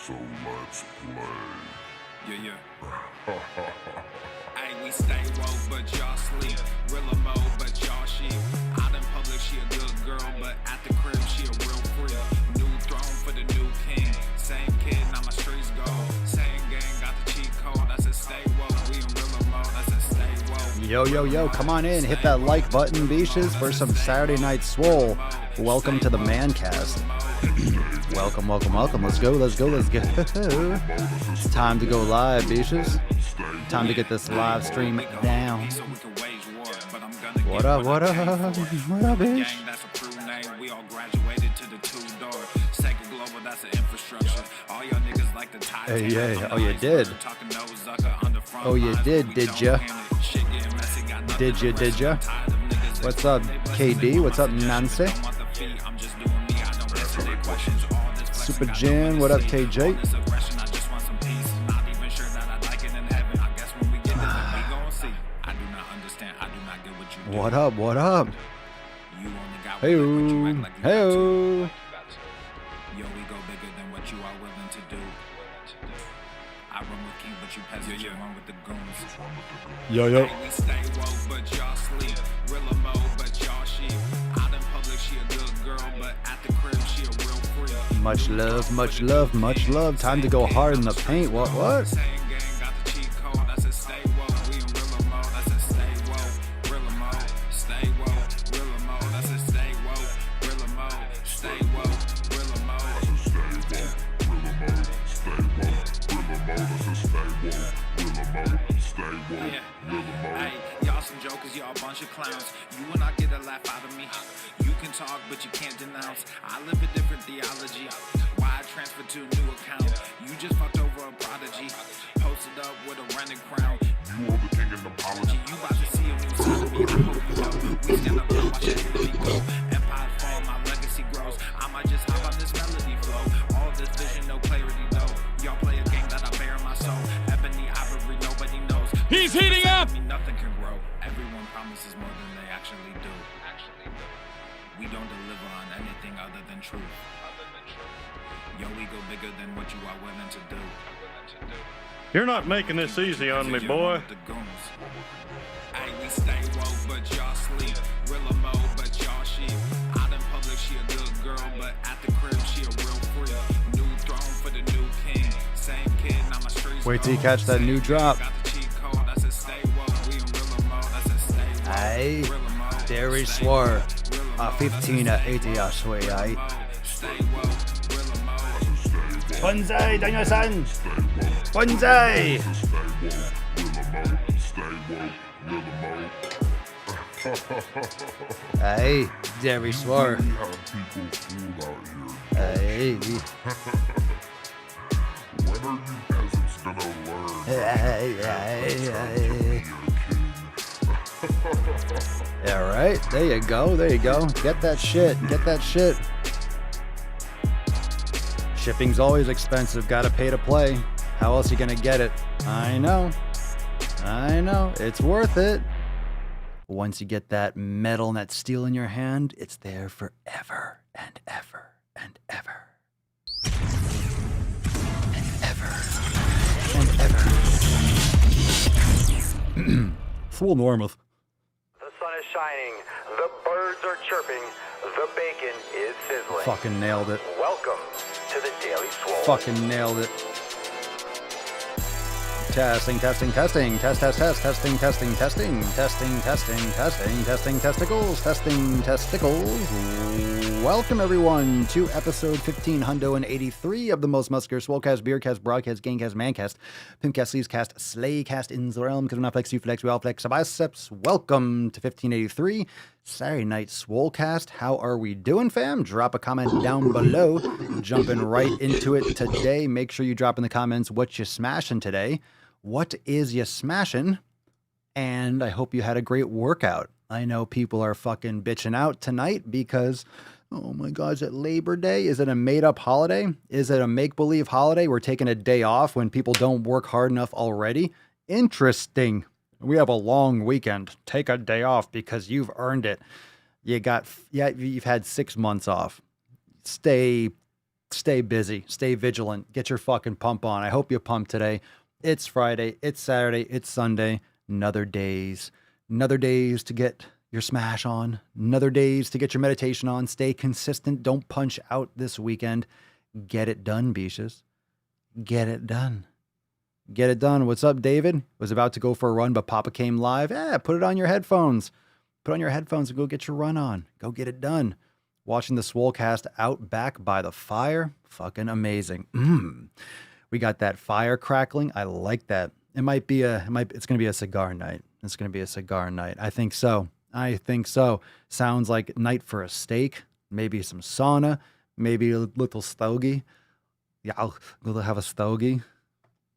So let's play. Yeah. Hey, we stay woke, but y'all sleep. Real mo, but y'all sheep. Out in public, she a good girl, but at the crib, she a real freak. New throne for the new king. Same kid, now my streets go. Same gang, got the cheat code. That's a stay woke. We in real mo, that's a stay woke. Yo, come on in. Hit that like button, beaches, for some Saturday Night Swole. Welcome to the Mancast. Welcome. Let's go. It's time to go live, beaches. Time to get this live stream down. What up, bitch? That's a crew name. We all graduated to the two-door. Second global, that's an infrastructure. All y'all niggas like the Titanic. Hey. Oh, you did? Oh, you did ya? Did ya? What's up, KD? What's up, Nancy? Super Jan, what up, KJ? What up? Hey-o. Yo, we go bigger than what you are willing to do. I run with King, but you peasants, you run with the goons. Yo. Hey, we stay woke, but y'all sleep. Real mo, but y'all sheep. Out in public, she a good girl, but at the crib, she a real freak. Much love. Time to go hard in the paint. What? Same gang, got the cheat code. That's a stay woke. We in real mo, that's a stay woke. Real mo, stay woke. Real mo, that's a stay woke. Real mo, stay woke. Real mo, Hey, y'all some jokers, y'all a bunch of clowns. You will not get a laugh out of me. You can talk, but you can't denounce. I live a different theology. Why I transferred to a new account? You just fucked over a prodigy. Posted up with a rented crown. You are the king and apology. You about to see a new side of me. I hope you know. We stand up and watch everybody go. Empire fall, my legacy grows. I might just hop on this melody flow. All this vision, no clarity though. Y'all play a game that I bear in my soul. Ebony ivory, nobody knows. He's heating up! Nothing can grow. Everyone promises more than they actually do. We don't deliver on anything other than truth. Yo, we go bigger than what you are willing to do. You're not making this easy on me, boy. Hey, we stay woke, but y'all sleep. Real mo, but y'all sheep. Out in public, she a good girl, but at the crib, she a real freak. New throne for the new king. Same kid, now my streets. Wait till you catch that new drop. Aye, Derry Swore. 1580 Ashway, aye. Bonsai, Daniel-san! Bonsai! Aye, Derry Swore. Aye. When are you peasants gonna learn? All right, there you go. Get that shit. Shipping's always expensive. Gotta pay to play. How else you gonna get it? I know. It's worth it. Once you get that metal and that steel in your hand, it's there forever and ever and ever. And ever and ever. Swolenormous. The sun is shining, the birds are chirping, the bacon is sizzling. Fucking nailed it. Welcome to the Daily Swole. Fucking nailed it. Testing, testicles, testicles. Welcome everyone to episode 1583 of the most muscular Swolecast, Beercast, Broadcast, Gangcast, Mancast, Pimpcast, Sleevescast, Slaycast in the realm, because we're not flex, you flex, we all flex, biceps. Welcome to 1583, Saturday Night Swolecast. How are we doing, fam? Drop a comment down below. Jumping right into it today. Make sure you drop in the comments what you smashing today. What is you smashing? And I hope you had a great workout. I know people are fucking bitching out tonight because, oh my God, is it Labor Day? Is it a made-up holiday? Is it a make-believe holiday? We're taking a day off when people don't work hard enough already? Interesting. We have a long weekend. Take a day off because you've earned it. You've had 6 months off. Stay stay busy, stay vigilant, get your fucking pump on. I hope you pump today. It's Friday, it's Saturday, it's Sunday. Another days to get your smash on. Another days to get your meditation on. Stay consistent. Don't punch out this weekend. Get it done, Beaches. Get it done. Get it done. What's up, David? Was about to go for a run, but Papa came live. Yeah, put it on your headphones. Put on your headphones and go get your run on. Go get it done. Watching the Swolecast out back by the fire. Fucking amazing. We got that fire crackling. I like that. It's going to be a cigar night. It's going to be a cigar night. I think so. Sounds like night for a steak. Maybe some sauna. Maybe a little stogie. Yeah, I'll have a stogie.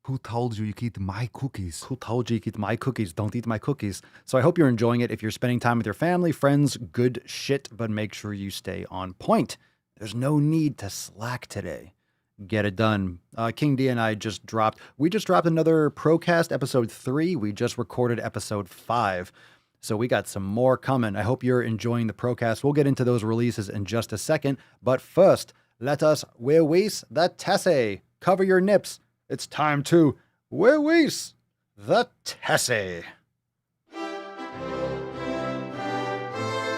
Who told you eat my cookies? Who told you eat my cookies? Don't eat my cookies. So I hope you're enjoying it. If you're spending time with your family, friends, good shit, but make sure you stay on point. There's no need to slack today. Get it done. King D and I just dropped another Procast episode 3. We just recorded episode 5. So we got some more coming. I hope you're enjoying the Procast. We'll get into those releases in just a second. But first, let us weis the Tessie. Cover your nips. It's time to weis the Tessie.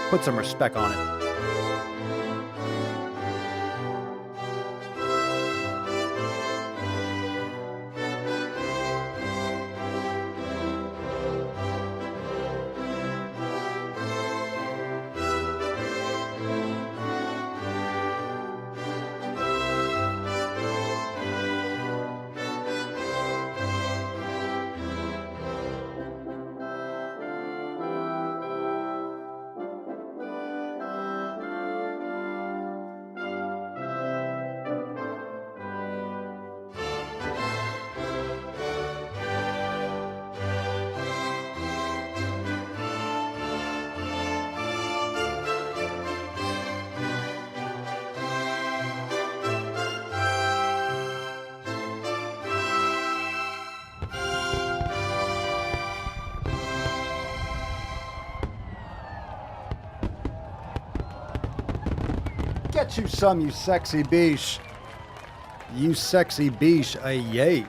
Put some respect on it. Get you some, you sexy beesh. You sexy beesh. Yay.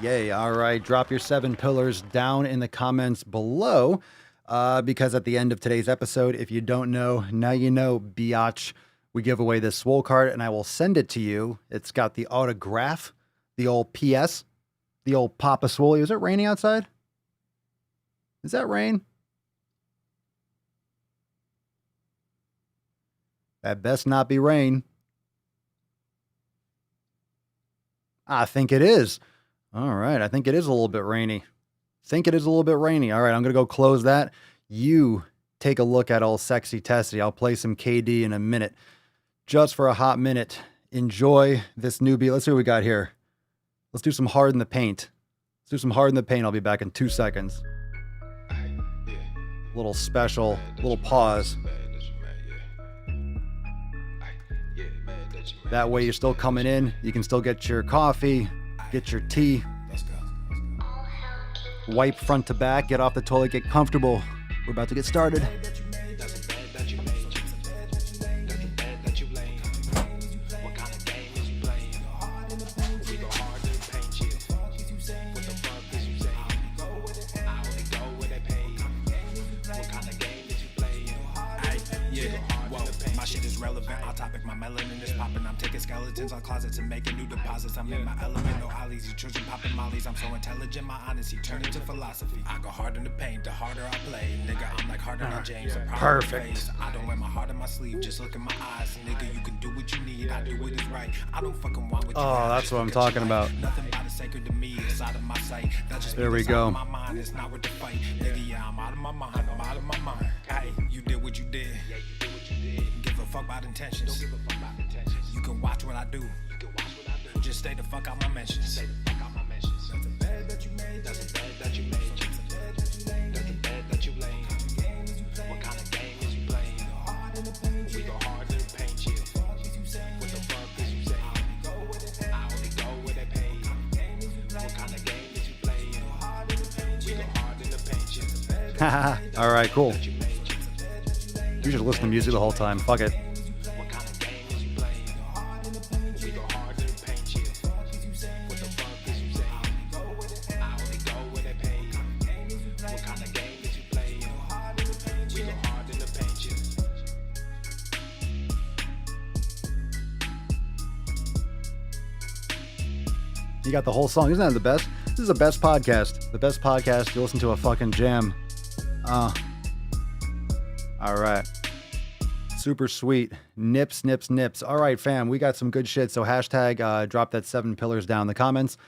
Yay. All right, drop your 7 pillars down in the comments below. Because at the end of today's episode, if you don't know, now you know, biatch. We give away this Swole card, and I will send it to you. It's got the autograph, the old PS, the old Papa Swolio. Is it raining outside? Is that rain? That best not be rain. I think it is. All right. I think it is a little bit rainy. All right. I'm going to go close that. You take a look at old sexy Tessie. I'll play some KD in a minute. Just for a hot minute. Enjoy this new beat. Let's see what we got here. Let's do some hard in the paint. I'll be back in 2 seconds. Little special, little pause. That way you're still coming in. You can still get your coffee, get your tea. Wipe front to back, get off the toilet, get comfortable. We're about to get started. Skeletons on closets and making new deposits. I'm in my element, no ollies. You children popping mollies. I'm so intelligent, my honesty turned into philosophy. I go hard in the paint, the harder I play. Nigga, I'm like harder than James. Perfect. I don't wear my heart on my sleeve, just look in my eyes. Nigga, you can do what you need. I do what is right. I don't fucking want what you Oh, that's what I'm talking about. Nothing about it sacred to me. It's out of my sight. There we go. My mind is not worth the fight. Nigga, yeah, I'm out of my mind. Hey, you did what you did. Give a fuck about intentions. Don't give a fuck about intentions. You can watch what I do. Just stay the fuck out my mentions. That's a bed that you made. That's a bed that you made. That's a bed that you laid. What kind of game is you playing? We go hard in the paint, yeah. What the fuck is you saying? I only go where they pay. What kind of game is you playing? We go hard in the paint, yeah. All right, cool. You should listen to music the whole time. Fuck it. What kind of game is you playing? You got the whole song. Isn't that the best? This is the best podcast. The best podcast. You listen to a fucking jam. All right. Super sweet. Nips, nips, nips. All right, fam. We got some good shit. So hashtag drop that 7 pillars down in the comments.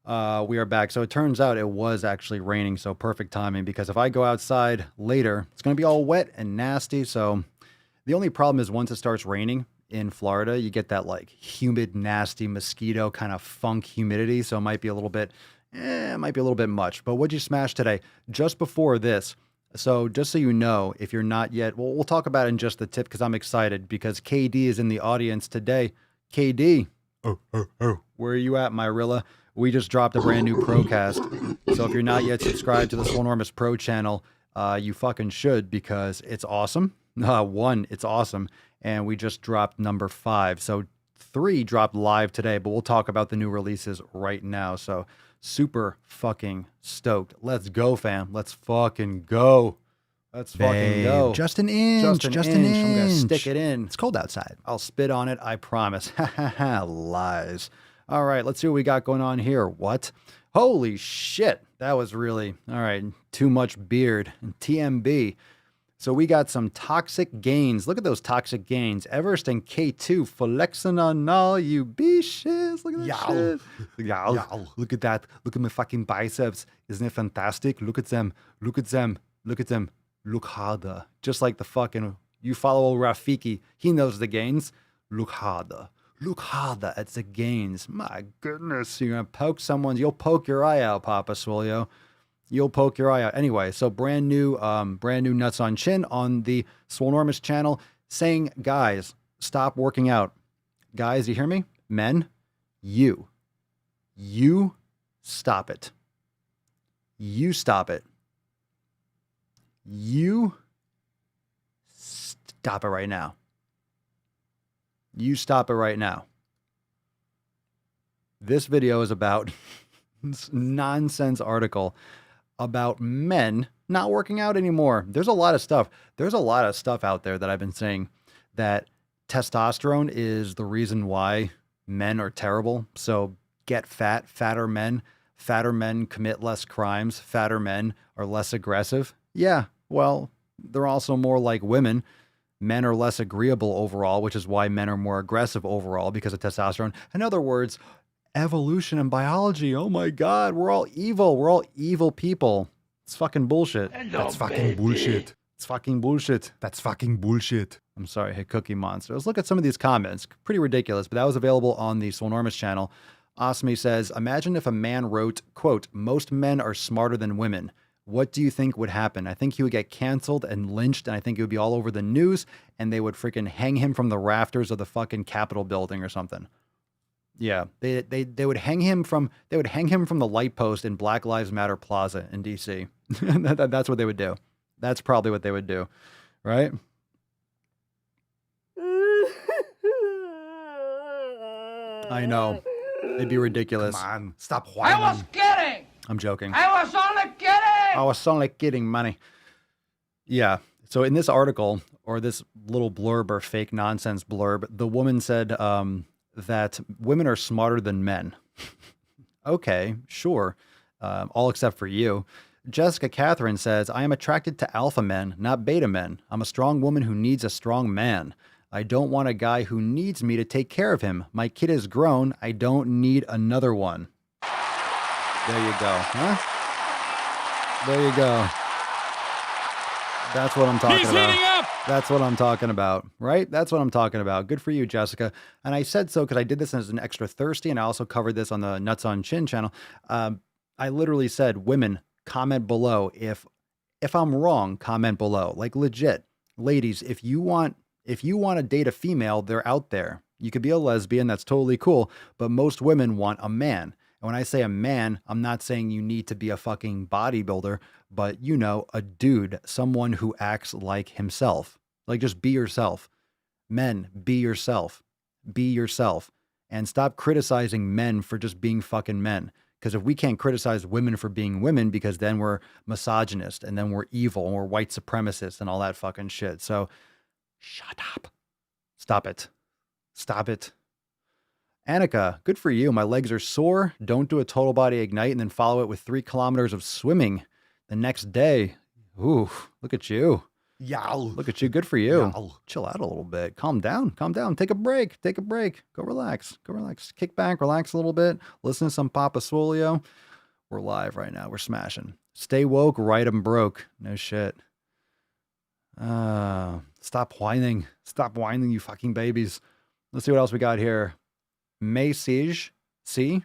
We are back. So it turns out it was actually raining. So perfect timing, because if I go outside later, it's going to be all wet and nasty. So the only problem is once it starts raining in Florida, you get that like humid, nasty mosquito kind of funk humidity. So it might be a little bit, much. But what'd you smash today? Just before this. So just so you know, if you're not yet, well, we'll talk about it in just the tip because I'm excited because KD is in the audience today. KD. Where are you at, Myrilla? We just dropped a brand new Procast. So if you're not yet subscribed to the Swolenormous Pro channel, you fucking should because it's awesome. One, it's awesome. And we just dropped number 5. So 3 dropped live today, but we'll talk about the new releases right now. So super fucking stoked. Let's go, fam. Let's fucking go. Let's fucking go. Just an inch. Just an inch. I'm going to stick it in. It's cold outside. I'll spit on it. I promise. Lies. All right. Let's see what we got going on here. What? Holy shit. That was really, all right. Too much beard and TMB. So we got some toxic gains. Look at those toxic gains. Everest and K2 flexing on all you bitches. Look at that shit. Yow. Look at that. Look at my fucking biceps. Isn't it fantastic? Look at them. Look at them. Look at them. Look harder. Just like the fucking, you follow Rafiki. He knows the gains. Look harder. Look harder at the gains. My goodness. You're going to poke someone's, you'll poke your eye out, Papa Swolio. You'll poke your eye out. Anyway, so brand new Nuts on Chin on the Swolenormous channel saying, guys, stop working out. Guys, you hear me? Men, you stop it. You stop it. You stop it right now. You stop it right now. This video is about this nonsense article about men not working out anymore. There's a lot of stuff. There's a lot of stuff out there that I've been saying that testosterone is the reason why men are terrible. So get fat, fatter men commit less crimes, fatter men are less aggressive. Yeah, well, they're also more like women. Men are less agreeable overall, which is why men are more aggressive overall because of testosterone. In other words, evolution and biology. Oh my God, we're all evil. We're all evil people. It's fucking bullshit. That's fucking bullshit. It's fucking bullshit. That's fucking bullshit. I'm sorry, hey Cookie Monster. Let's look at some of these comments. Pretty ridiculous, but that was available on the Swolenormous channel. Asmi says, imagine if a man wrote, quote, most men are smarter than women. What do you think would happen? I think he would get canceled and lynched, and I think it would be all over the news, and they would freaking hang him from the rafters of the fucking Capitol building or something. Yeah, they would hang him from the light post in Black Lives Matter Plaza in DC. That's what they would do. That's probably what they would do, right? I know. It'd be ridiculous. Come on, stop whining. I was kidding. I'm joking. I was only kidding. I was only kidding, money. Yeah. So in this article, or this little blurb or fake nonsense blurb, the woman said that women are smarter than men. Okay, sure. All except for you. Jessica Catherine says, I am attracted to alpha men, not beta men. I'm a strong woman who needs a strong man. I don't want a guy who needs me to take care of him. My kid is grown. I don't need another one. There you go. Huh? There you go. That's what I'm talking about. Heating up! That's what I'm talking about, right? That's what I'm talking about. Good for you, Jessica. And I said so because I did this as an extra thirsty, and I also covered this on the Nuts on Chin channel. I literally said, women, comment below. If I'm wrong, comment below. Like legit. Ladies, if you want to date a female, they're out there. You could be a lesbian, that's totally cool, but most women want a man. And when I say a man, I'm not saying you need to be a fucking bodybuilder, but you know, a dude, someone who acts like himself. Like just be yourself. Men, be yourself. Be yourself. And stop criticizing men for just being fucking men. Because if we can't criticize women for being women, because then we're misogynist and then we're evil and we're white supremacists and all that fucking shit. So shut up. Stop it. Stop it. Annika, good for you. My legs are sore. Don't do a total body ignite and then follow it with 3 kilometers of swimming the next day. Ooh, look at you. Yow. Look at you. Good for you. Yow. Chill out a little bit. Calm down. Calm down. Take a break. Take a break. Go relax. Go relax. Kick back. Relax a little bit. Listen to some Papa Swolio. We're live right now. We're smashing. Stay woke. Right 'em broke. No shit. Stop whining. Stop whining, you fucking babies. Let's see what else we got here. Maysige. See?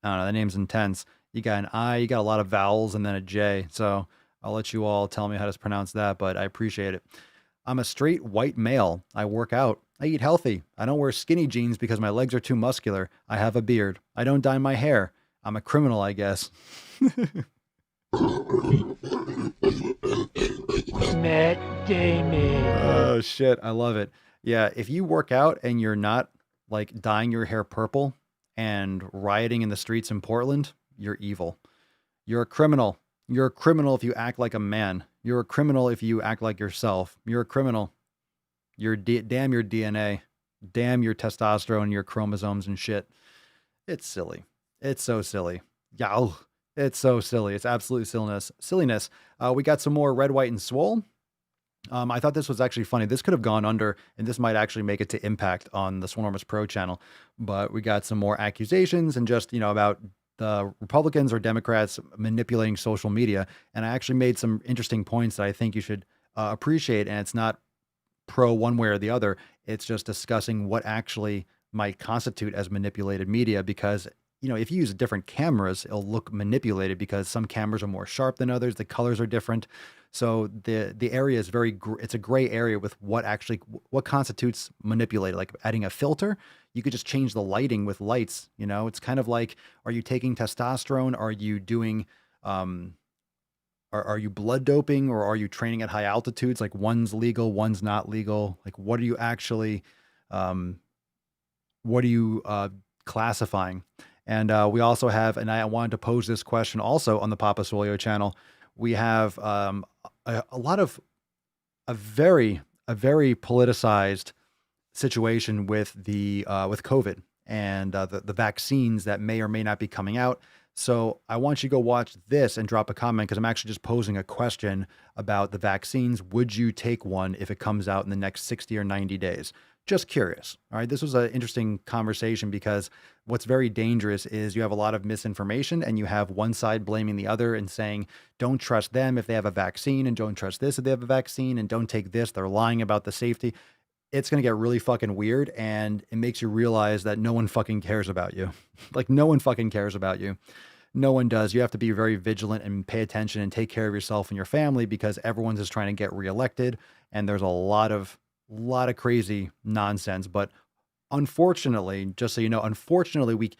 I don't know. That name's intense. You got an I. You got a lot of vowels and then a J. So I'll let you all tell me how to pronounce that, but I appreciate it. I'm a straight white male. I work out. I eat healthy. I don't wear skinny jeans because my legs are too muscular. I have a beard. I don't dye my hair. I'm a criminal, I guess. Matt Damon. Oh, shit. I love it. Yeah, if you work out and you're not like dyeing your hair purple and rioting in the streets in Portland, you're evil. You're a criminal. You're a criminal if you act like a man. You're a criminal if you act like yourself. You're a criminal. Damn your DNA. Damn your testosterone, your chromosomes and shit. It's silly. It's so silly. Yow. It's so silly. It's absolute silliness. We got some more Red, White, and Swole. I thought this was actually funny. This could have gone under, and this might actually make it to Impact on the Swolenormous Pro channel. But we got some more accusations and just, about the Republicans or Democrats manipulating social media. And I actually made some interesting points that I think you should appreciate. And it's not pro one way or the other. It's just discussing what actually might constitute as manipulated media because if you use different cameras, it'll look manipulated because some cameras are more sharp than others. The colors are different. So the area is it's a gray area with what constitutes manipulated, like adding a filter. You could just change the lighting with lights. It's kind of like, are you taking testosterone? Are you doing, are you blood doping or are you training at high altitudes? Like one's legal, one's not legal. Like what are you actually, classifying? And we also have, and I wanted to pose this question also on the Papa Swolio channel. We have a very politicized situation with with COVID and the vaccines that may or may not be coming out. So I want you to go watch this and drop a comment because I'm actually just posing a question about the vaccines. Would you take one if it comes out in the next 60 or 90 days? Just curious. All right. This was an interesting conversation because what's very dangerous is you have a lot of misinformation and you have one side blaming the other and saying, don't trust them if they have a vaccine and don't trust this if they have a vaccine and don't take this. They're lying about the safety. It's going to get really fucking weird and it makes you realize that no one fucking cares about you. Like no one fucking cares about you. No one does. You have to be very vigilant and pay attention and take care of yourself and your family because everyone's just trying to get reelected. And there's a lot of crazy nonsense, but unfortunately, just so you know, unfortunately, we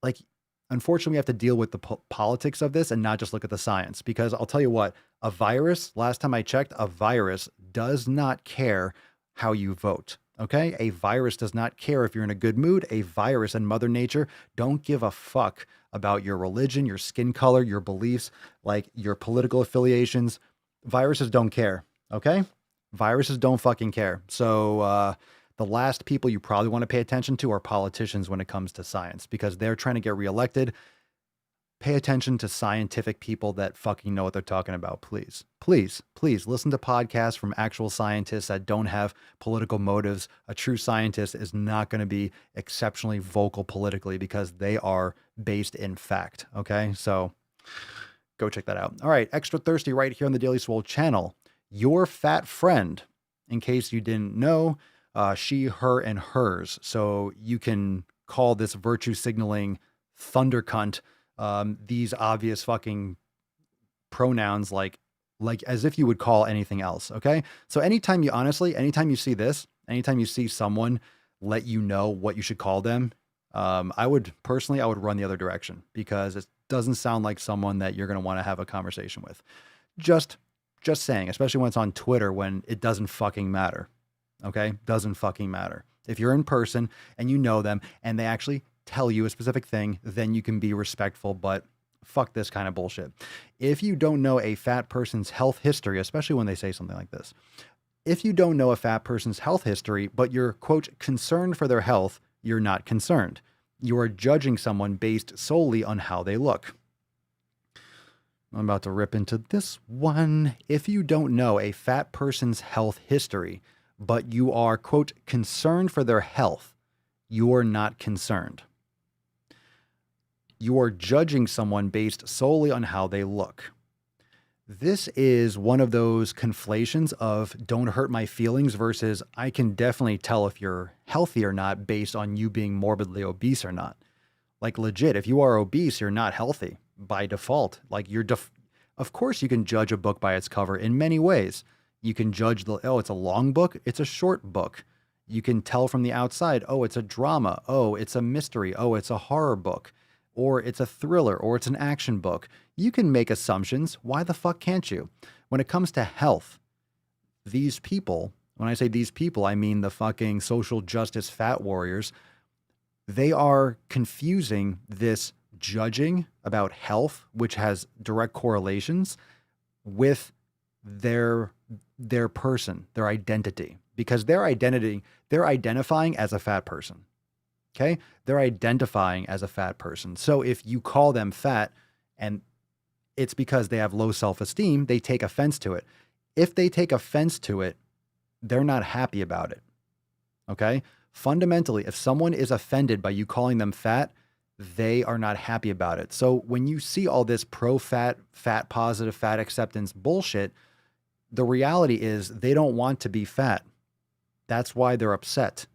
have to deal with the politics of this and not just look at the science, because I'll tell you what, a virus, last time I checked, a virus does not care how you vote. Okay. A virus does not care if you're in a good mood. A virus and Mother Nature don't give a fuck about your religion, your skin color, your beliefs, like your political affiliations. Viruses don't care. Okay. Viruses don't fucking care. So the last people you probably want to pay attention to are politicians when it comes to science because they're trying to get reelected. Pay attention to scientific people that fucking know what they're talking about, please. Please, please listen to podcasts from actual scientists that don't have political motives. A true scientist is not going to be exceptionally vocal politically because they are based in fact. Okay, so go check that out. All right, Extra Thirsty right here on the Daily Swole channel. Your fat friend, in case you didn't know, she, her, and hers. So you can call this virtue signaling thunder cunt these obvious fucking pronouns like as if you would call anything else. Okay. So anytime you see this, anytime you see someone let you know what you should call them, I would run the other direction because it doesn't sound like someone that you're going to want to have a conversation with. Just saying, especially when it's on Twitter, when it doesn't fucking matter. Okay. Doesn't fucking matter. If you're in person and you know them and they actually tell you a specific thing, then you can be respectful, but fuck this kind of bullshit. If you don't know a fat person's health history, especially when they say something like this, if you don't know a fat person's health history, but you're, quote, concerned for their health, you're not concerned. You are judging someone based solely on how they look. I'm about to rip into this one. If you don't know a fat person's health history, but you are, quote, concerned for their health, you are not concerned. You are judging someone based solely on how they look. This is one of those conflations of don't hurt my feelings versus I can definitely tell if you're healthy or not based on you being morbidly obese or not. Like legit, if you are obese, you're not healthy by default. Like of course you can judge a book by its cover in many ways. You can judge it's a long book, it's a short book. You can tell from the outside, oh, it's a drama, oh, it's a mystery, oh, it's a horror book, or it's a thriller, or it's an action book. You can make assumptions. Why the fuck can't you? When it comes to health, these people, when I say these people, I mean the fucking social justice fat warriors, they are confusing this judging about health, which has direct correlations, with their person, their identity. Because their identity, they're identifying as a fat person. Okay? They're identifying as a fat person. So if you call them fat and it's because they have low self-esteem, they take offense to it. If they take offense to it, they're not happy about it. Okay? Fundamentally, if someone is offended by you calling them fat, they are not happy about it. So when you see all this pro-fat, fat positive, fat acceptance bullshit, the reality is they don't want to be fat. That's why they're upset.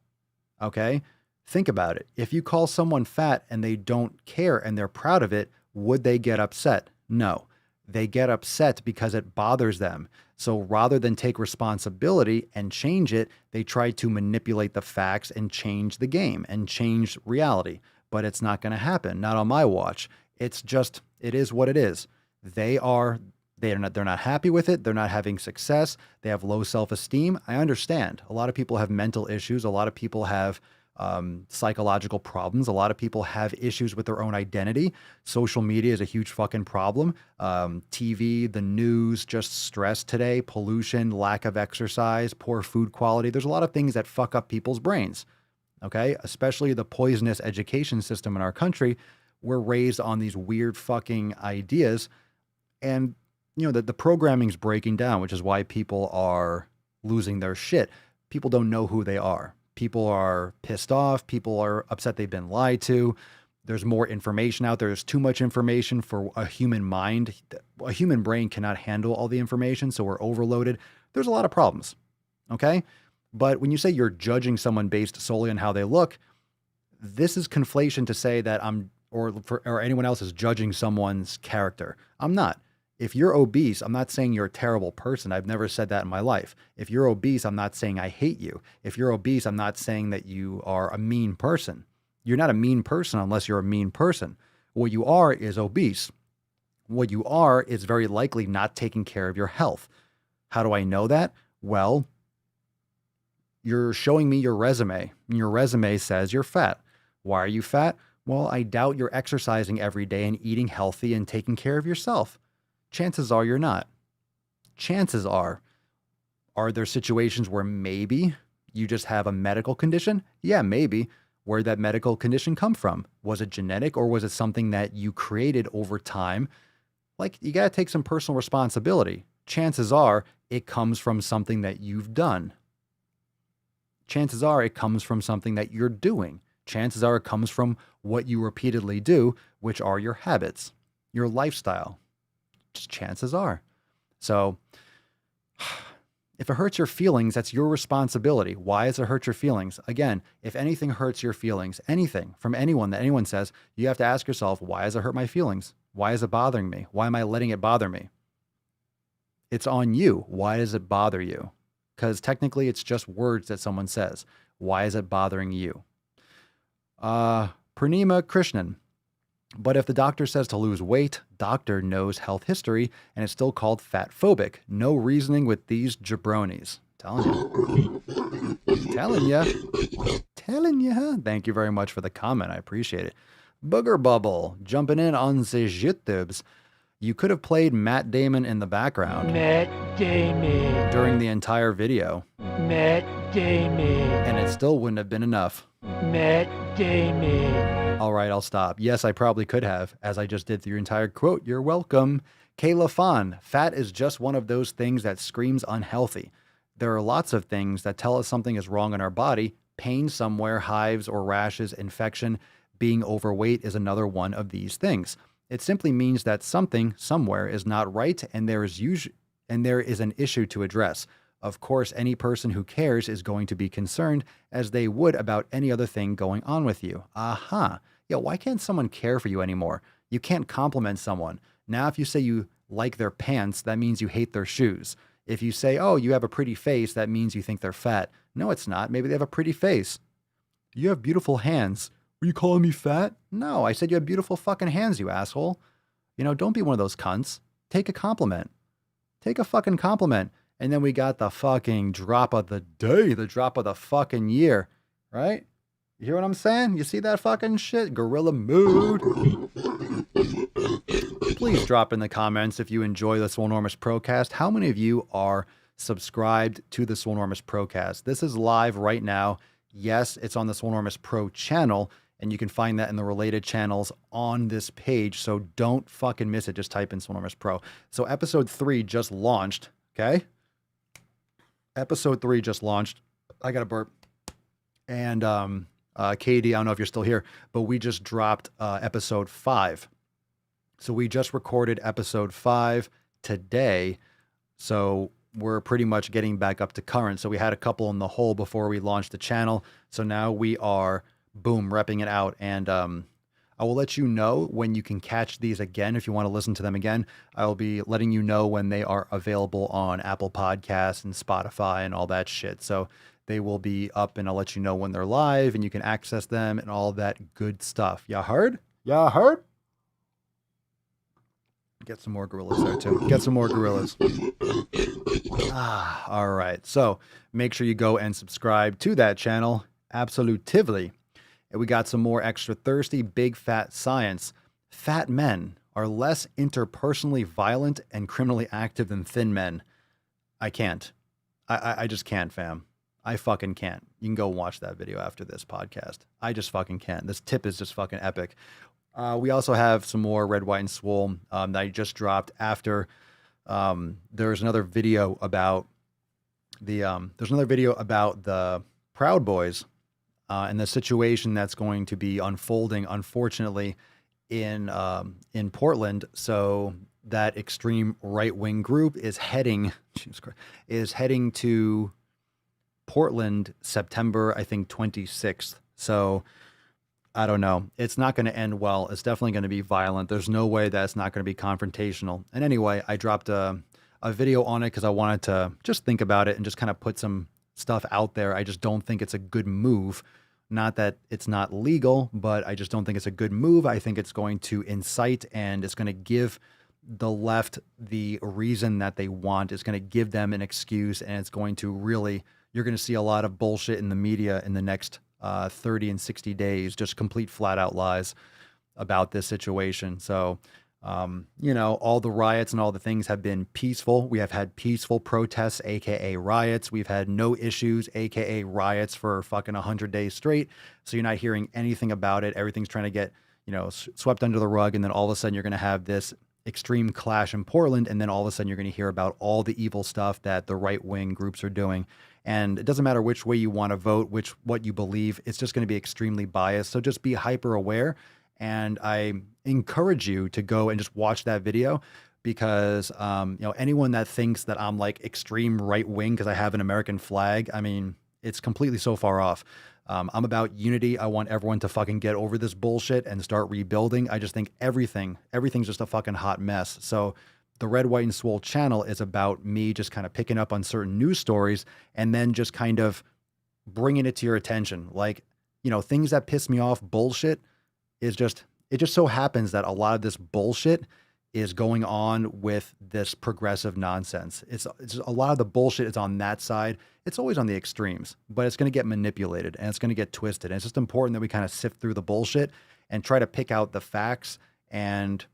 Okay? Think about it. If you call someone fat and they don't care and they're proud of it, would they get upset? No. They get upset because it bothers them. So rather than take responsibility and change it, they try to manipulate the facts and change the game and change reality. But it's not going to happen. Not on my watch. It's just, it is what it is. They're not happy with it. They're not having success. They have low self-esteem. I understand. A lot of people have mental issues. A lot of people have psychological problems. A lot of people have issues with their own identity. Social media is a huge fucking problem. TV, the news, just stress today, pollution, lack of exercise, poor food quality. There's a lot of things that fuck up people's brains. Okay? Especially the poisonous education system in our country. We're raised on these weird fucking ideas. And, you know, the programming's breaking down, which is why people are losing their shit. People don't know who they are. People are pissed off. People are upset they've been lied to. There's more information out there. There's too much information for a human mind. A human brain cannot handle all the information, so we're overloaded. There's a lot of problems, okay? But when you say you're judging someone based solely on how they look, this is conflation to say that or anyone else is judging someone's character. I'm not. If you're obese, I'm not saying you're a terrible person. I've never said that in my life. If you're obese, I'm not saying I hate you. If you're obese, I'm not saying that you are a mean person. You're not a mean person unless you're a mean person. What you are is obese. What you are is very likely not taking care of your health. How do I know that? Well, you're showing me your resume, and your resume says you're fat. Why are you fat? Well, I doubt you're exercising every day and eating healthy and taking care of yourself. Chances are you're not. Chances are there situations where maybe you just have a medical condition? Yeah, maybe. Where'd that medical condition come from? Was it genetic or was it something that you created over time? Like, you got to take some personal responsibility. Chances are it comes from something that you've done. Chances are it comes from something that you're doing. Chances are it comes from what you repeatedly do, which are your habits, your lifestyle. Just chances are. So if it hurts your feelings, that's your responsibility. Why does it hurt your feelings? Again, if anything hurts your feelings, anything from anyone that anyone says, you have to ask yourself, why does it hurt my feelings? Why is it bothering me? Why am I letting it bother me? It's on you. Why does it bother you? Because technically it's just words that someone says. Why is it bothering you? Purnima Krishnan. But if the doctor says to lose weight, doctor knows health history and is still called fat phobic. No reasoning with these jabronis. Telling you, huh? Thank you very much for the comment. I appreciate it. Booger Bubble jumping in on the YouTubes. You could have played Matt Damon in the background Matt Damon. during the entire video, Matt Damon. and it still wouldn't have been enough. Matt Damon. All right, I'll stop. Yes, I probably could have, as I just did through your entire quote. You're welcome. Kayla Fawn, fat is just one of those things that screams unhealthy. There are lots of things that tell us something is wrong in our body. Pain somewhere, hives or rashes, infection, being overweight is another one of these things. It simply means that something somewhere is not right, and there is an issue to address. Of course, any person who cares is going to be concerned, as they would about any other thing going on with you. Aha. Yo, why can't someone care for you anymore? You can't compliment someone. Now, if you say you like their pants, that means you hate their shoes. If you say, oh, you have a pretty face, that means you think they're fat. No, it's not. Maybe they have a pretty face. You have beautiful hands. Were you calling me fat? No, I said you have beautiful fucking hands, you asshole. You know, don't be one of those cunts. Take a compliment. Take a fucking compliment. And then we got the fucking drop of the day, the drop of the fucking year, right? You hear what I'm saying? You see that fucking shit? Gorilla mood. Please drop in the comments if you enjoy the Swolenormous Procast. How many of you are subscribed to the Swolenormous Procast? This is live right now. Yes, it's on the Swolenormous Pro channel, and you can find that in the related channels on this page, so don't fucking miss it. Just type in Swolenormous Pro. So episode 3 just launched, okay? Episode 3 just launched. I got a burp. And Katie, I don't know if you're still here, but we just dropped episode 5. So we just recorded episode 5 today. So we're pretty much getting back up to current. So we had a couple in the hole before we launched the channel. So now we are, boom, repping it out. And I will let you know when you can catch these again. If you want to listen to them again, I will be letting you know when they are available on Apple Podcasts and Spotify and all that shit. So they will be up, and I'll let you know when they're live and you can access them and all that good stuff. Ya heard? Ya heard? Get some more gorillas there too. Get some more gorillas. All right. So make sure you go and subscribe to that channel. Absolutively. And we got some more extra thirsty, big fat science. Fat men are less interpersonally violent and criminally active than thin men. I can't. I just can't, fam. I fucking can't. You can go watch that video after this podcast. I just fucking can't. This tip is just fucking epic. We also have some more Red, White, and Swole that I just dropped after. There's another video about the Proud Boys and the situation that's going to be unfolding, unfortunately, in Portland. So that extreme right-wing group is heading to Portland September, I think, 26th. So I don't know. It's not going to end well. It's definitely going to be violent. There's no way that's not going to be confrontational. And anyway, I dropped a video on it because I wanted to just think about it and just kind of put some stuff out there. I just don't think it's a good move. Not that it's not legal, but I just don't think it's a good move. I think it's going to incite, and it's going to give the left the reason that they want. It's going to give them an excuse, and it's going to really, you're going to see a lot of bullshit in the media in the next 30 and 60 days, just complete flat out lies about this situation. So, all the riots and all the things have been peaceful. We have had peaceful protests, AKA riots. We've had no issues, AKA riots, for fucking 100 days straight. So you're not hearing anything about it. Everything's trying to get, swept under the rug. And then all of a sudden you're going to have this extreme clash in Portland. And then all of a sudden you're going to hear about all the evil stuff that the right-wing groups are doing. And it doesn't matter which way you want to vote, what you believe, it's just going to be extremely biased. So just be hyper aware. And I encourage you to go and just watch that video, because, anyone that thinks that I'm like extreme right wing because I have an American flag, I mean, it's completely so far off. I'm about unity. I want everyone to fucking get over this bullshit and start rebuilding. I just think everything's just a fucking hot mess. So the Red, White, and Swole channel is about me just kind of picking up on certain news stories and then just kind of bringing it to your attention. Like, things that piss me off, bullshit, it just so happens that a lot of this bullshit is going on with this progressive nonsense. It's a lot of the bullshit is on that side. It's always on the extremes, but it's going to get manipulated and it's going to get twisted. And it's just important that we kind of sift through the bullshit and try to pick out the facts and,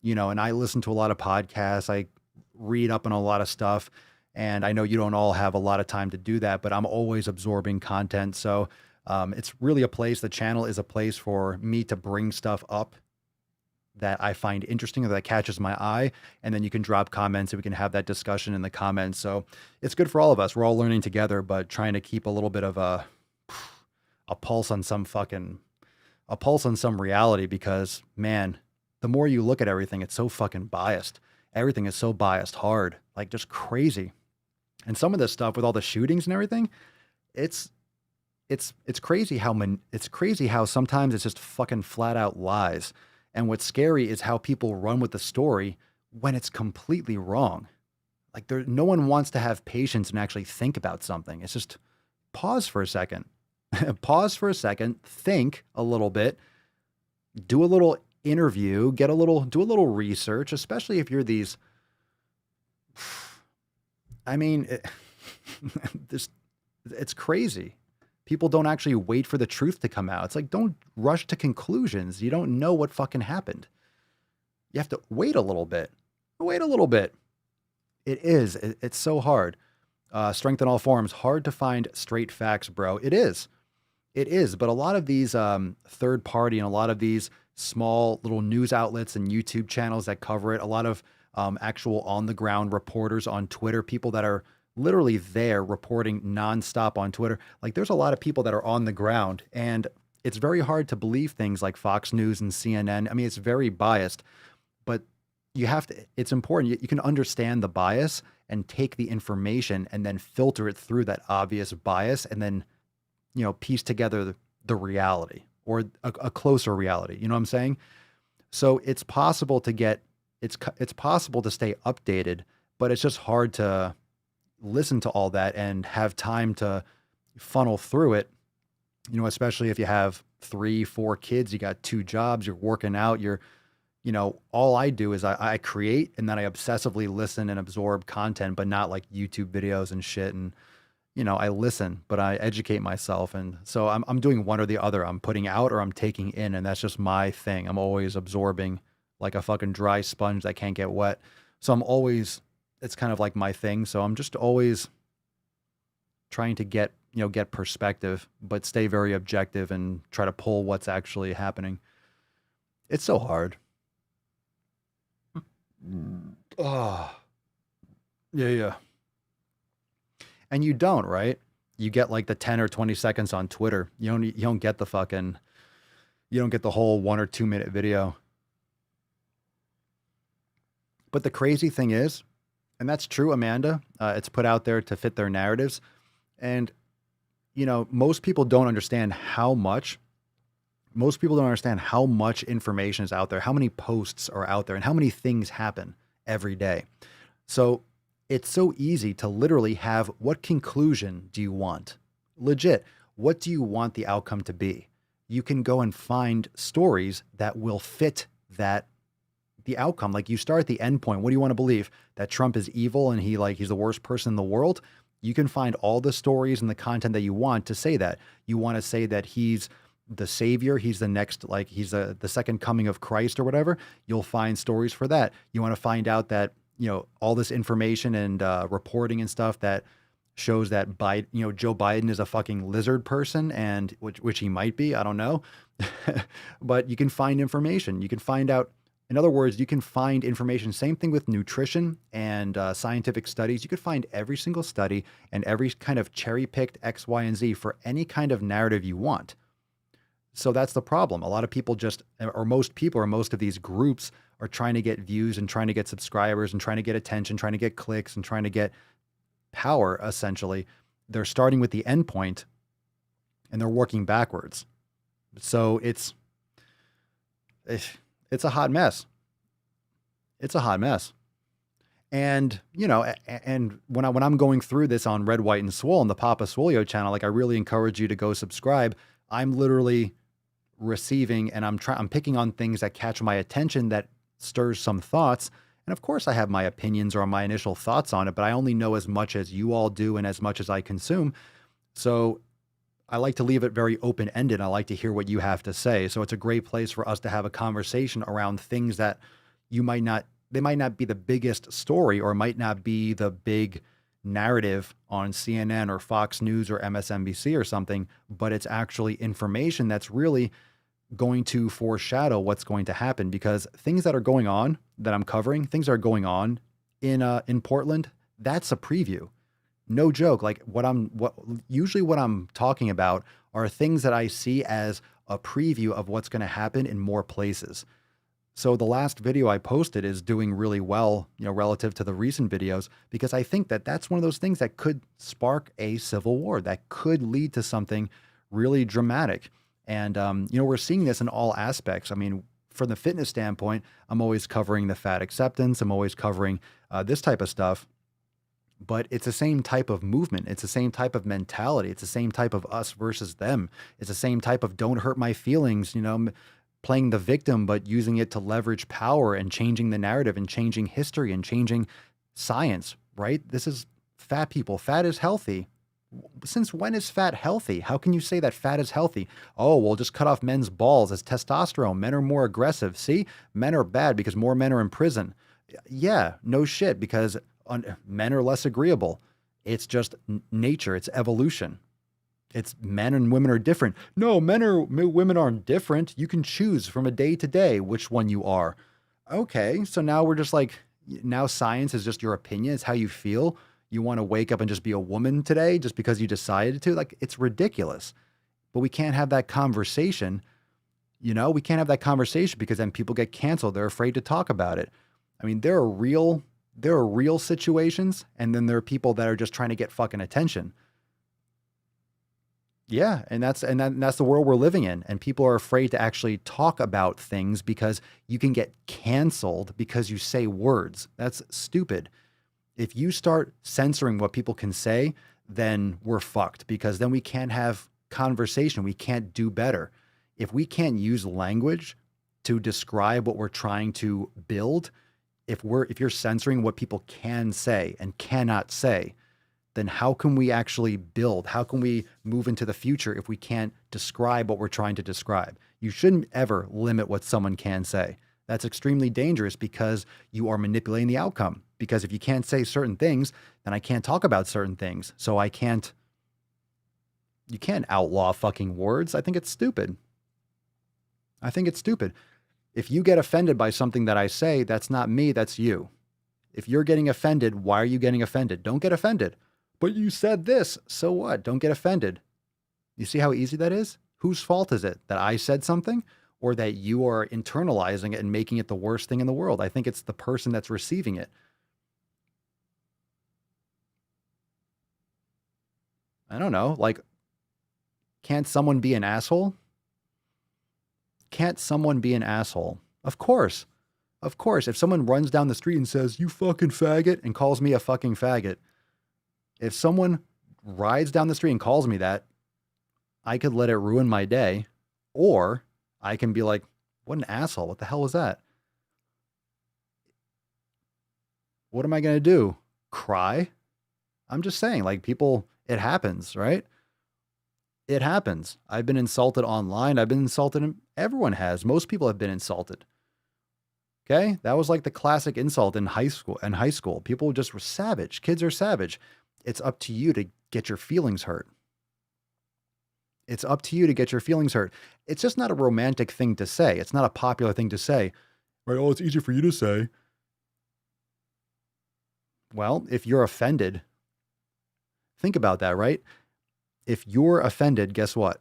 and I listen to a lot of podcasts. I read up on a lot of stuff. And I know you don't all have a lot of time to do that, but I'm always absorbing content. So it's really a place, the channel is a place for me to bring stuff up that I find interesting or that catches my eye. And then you can drop comments and we can have that discussion in the comments. So it's good for all of us. We're all learning together, but trying to keep a little bit of a pulse on some reality, because man, the more you look at everything, it's so fucking biased. Everything is so biased hard, like just crazy. And some of this stuff with all the shootings and everything, it's crazy how sometimes it's just fucking flat out lies. And what's scary is how people run with the story when it's completely wrong. Like no one wants to have patience and actually think about something. It's just pause for a second. Pause for a second, think a little bit, do a little interview, do a little research, especially if you're these, I mean, it's crazy. People don't actually wait for the truth to come out. It's like, don't rush to conclusions. You don't know what fucking happened. You have to wait a little bit. Wait a little bit. It's so hard. Strength in all forms. Hard to find straight facts, bro. It is. But a lot of these third party and a lot of these small little news outlets and YouTube channels that cover it, a lot of actual on the ground reporters on Twitter, people that are literally there reporting nonstop on Twitter. Like there's a lot of people that are on the ground, and it's very hard to believe things like Fox News and CNN. I mean, it's very biased, but it's important. You can understand the bias and take the information and then filter it through that obvious bias and then, piece together the reality or a closer reality. You know what I'm saying? So it's possible to it's possible to stay updated, but it's just hard to listen to all that and have time to funnel through it, especially if you have 3-4 kids, you got 2 jobs, you're working out, all I do is I create and then I obsessively listen and absorb content, but not like YouTube videos and shit. And, I listen, but I educate myself. And so I'm doing one or the other. I'm putting out or I'm taking in, and that's just my thing. I'm always absorbing like a fucking dry sponge that can't get wet. So it's kind of like my thing. So I'm just always trying to get perspective, but stay very objective and try to pull what's actually happening. It's so hard. Oh, yeah. And you don't, right? You get like the 10 or 20 seconds on Twitter. You don't get the whole 1 or 2 minute video. But the crazy thing is, and that's true, Amanda, it's put out there to fit their narratives. And, most people don't understand how much information is out there, how many posts are out there, and how many things happen every day. So it's so easy to literally have, what conclusion do you want? Legit, what do you want the outcome to be? You can go and find stories that will fit the outcome. Like you start at the end point. What do you want to believe? That Trump is evil and he's the worst person in the world? You can find all the stories and the content that you want to say that. You want to say that he's the savior, he's the next, like he's the second coming of Christ or whatever. You'll find stories for that. You want to find out that, all this information and reporting and stuff that shows that Joe Biden is a fucking lizard person, and which he might be, I don't know. But you can find information. You can find out. In other words, you can find information. Same thing with nutrition and scientific studies. You could find every single study and every kind of cherry-picked X, Y, and Z for any kind of narrative you want. So that's the problem. A lot of people most of these groups are trying to get views and trying to get subscribers and trying to get attention, trying to get clicks and trying to get power, essentially. They're starting with the end point and they're working backwards. So it's a hot mess. It's a hot mess. And, and when I'm going through this on Red, White, and Swole on the Papa Swolio channel, like I really encourage you to go subscribe. I'm literally receiving and I'm picking on things that catch my attention, that stirs some thoughts. And of course I have my opinions or my initial thoughts on it, but I only know as much as you all do and as much as I consume. So I like to leave it very open-ended. I like to hear what you have to say. So it's a great place for us to have a conversation around things that, they might not be the biggest story or might not be the big narrative on CNN or Fox News or MSNBC or something, but it's actually information that's really going to foreshadow what's going to happen, because things that are going on that I'm covering, things that are going on in Portland, that's a preview. No joke. Like what I'm talking about are things that I see as a preview of what's going to happen in more places. So the last video I posted is doing really well, relative to the recent videos, because I think that that's one of those things that could spark a civil war, that could lead to something really dramatic. And, we're seeing this in all aspects. I mean, from the fitness standpoint, I'm always covering the fat acceptance. I'm always covering this type of stuff. But it's the same type of movement. It's the same type of mentality. It's the same type of us versus them. It's the same type of don't hurt my feelings, playing the victim, but using it to leverage power and changing the narrative and changing history and changing science, right? This is fat people. Fat is healthy. Since when is fat healthy? How can you say that fat is healthy? Oh, well, just cut off men's balls. It's testosterone. Men are more aggressive. See, men are bad because more men are in prison. Yeah, no shit, because men are less agreeable. It's just nature. It's evolution. It's men and women are different. No, women aren't different. You can choose from a day to day which one you are. Okay, so now we're just like, now science is just your opinion. It's how you feel. You want to wake up and just be a woman today just because you decided to? Like, it's ridiculous. But we can't have that conversation. We can't have that conversation because then people get canceled. They're afraid to talk about it. I mean, there are real situations, and then there are people that are just trying to get fucking attention. Yeah, and that's the world we're living in. And people are afraid to actually talk about things because you can get canceled because you say words. That's stupid. If you start censoring what people can say, then we're fucked, because then we can't have conversation. We can't do better. If we can't use language to describe what we're trying to build, if you're censoring what people can say and cannot say, then how can we actually build? How can we move into the future if we can't describe what we're trying to describe? You shouldn't ever limit what someone can say. That's extremely dangerous, because you are manipulating the outcome. Because if you can't say certain things, then I can't talk about certain things. So you can't outlaw fucking words. I think it's stupid. If you get offended by something that I say, that's not me, that's you. If you're getting offended, why are you getting offended? Don't get offended. But you said this, so what? Don't get offended. You see how easy that is? Whose fault is it? That I said something, or that you are internalizing it and making it the worst thing in the world? I think it's the person that's receiving it. I don't know, like, can't someone be an asshole? Can't someone be an asshole? Of course. Of course. If someone runs down the street and says, "You fucking faggot," and calls me a fucking faggot, if someone rides down the street and calls me that, I could let it ruin my day, or I can be like, what an asshole. What the hell was that? What am I going to do? Cry? I'm just saying, like, people, it happens, right? It happens. I've been insulted online. I've been insulted. Everyone has. Most people have been insulted. Okay? That was like the classic insult in high school. People just were savage. Kids are savage. It's up to you to get your feelings hurt. It's up to you to get your feelings hurt. It's just not a romantic thing to say. It's not a popular thing to say. Right? Oh, it's easy for you to say. Well, if you're offended, think about that, right? If you're offended, guess what?